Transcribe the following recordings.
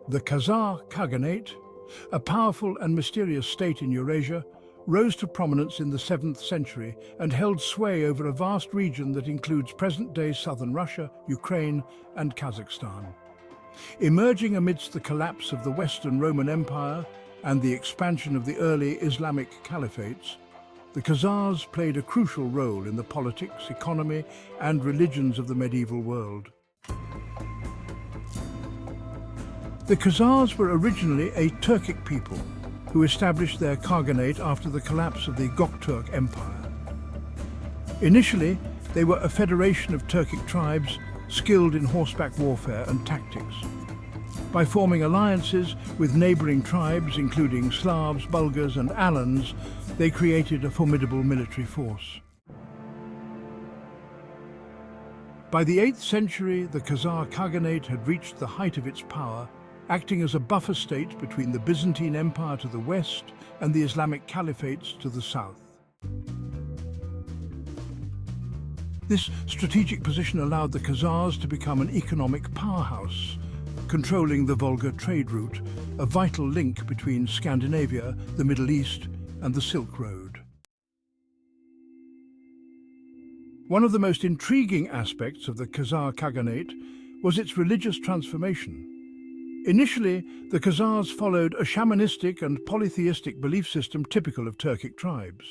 The Khazar Khaganate, a powerful and mysterious state in Eurasia, rose to prominence in the 7th century and held sway over a vast region that includes present-day southern Russia, Ukraine, and Kazakhstan. Emerging amidst the collapse of the Western Roman Empire and the expansion of the early Islamic Caliphates, the Khazars played a crucial role in the politics, economy, and religions of the medieval world. The Khazars were originally a Turkic people who established their Khaganate after the collapse of the Göktürk Empire. Initially, they were a federation of Turkic tribes skilled in horseback warfare and tactics. By forming alliances with neighboring tribes, including Slavs, Bulgars, and Alans, they created a formidable military force. By the 8th century, the Khazar Khaganate had reached the height of its power, acting as a buffer state between the Byzantine Empire to the west and the Islamic Caliphates to the south. This strategic position allowed the Khazars to become an economic powerhouse, controlling the Volga trade route, a vital link between Scandinavia, the Middle East, and the Silk Road. One of the most intriguing aspects of the Khazar Khaganate was its religious transformation. Initially, the Khazars followed a shamanistic and polytheistic belief system typical of Turkic tribes.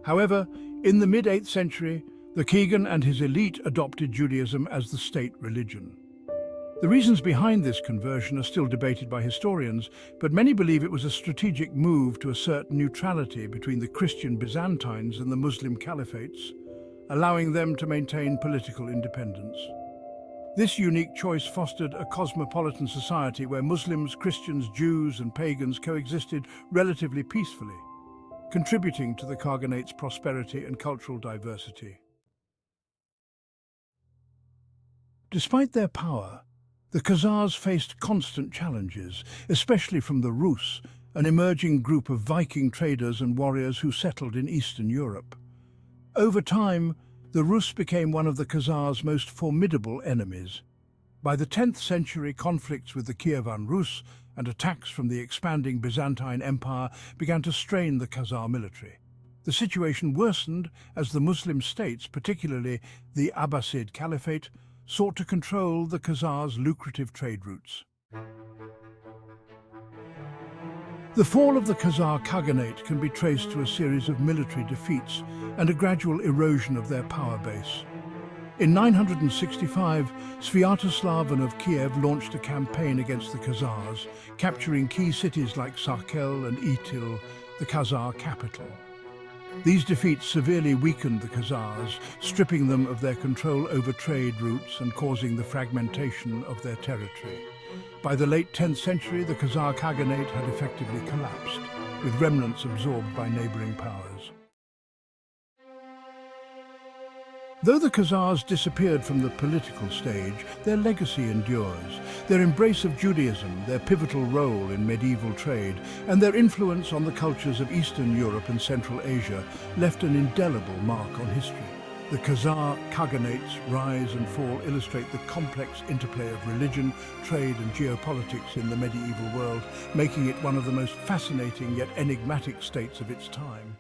However, in the mid-8th century, the Kievan and his elite adopted Judaism as the state religion. The reasons behind this conversion are still debated by historians, but many believe it was a strategic move to assert neutrality between the Christian Byzantines and the Muslim Caliphates, allowing them to maintain political independence. This unique choice fostered a cosmopolitan society where Muslims, Christians, Jews, and pagans coexisted relatively peacefully, contributing to the Khaganate's prosperity and cultural diversity. Despite their power, the Khazars faced constant challenges, especially from the Rus, an emerging group of Viking traders and warriors who settled in Eastern Europe. Over time, the Rus became one of the Khazars' most formidable enemies. By the 10th century, conflicts with the Kievan Rus and attacks from the expanding Byzantine Empire began to strain the Khazar military. The situation worsened as the Muslim states, particularly the Abbasid Caliphate, sought to control the Khazars' lucrative trade routes. The fall of the Khazar Khaganate can be traced to a series of military defeats and a gradual erosion of their power base. In 965, Sviatoslav of Kiev launched a campaign against the Khazars, capturing key cities like Sarkel and Itil, the Khazar capital. These defeats severely weakened the Khazars, stripping them of their control over trade routes and causing the fragmentation of their territory. By the late 10th century, the Khazar Khaganate had effectively collapsed, with remnants absorbed by neighboring powers. Though the Khazars disappeared from the political stage, their legacy endures. Their embrace of Judaism, their pivotal role in medieval trade, and their influence on the cultures of Eastern Europe and Central Asia left an indelible mark on history. The Khazar Khaganate's rise and fall illustrate the complex interplay of religion, trade, and geopolitics in the medieval world, making it one of the most fascinating yet enigmatic states of its time.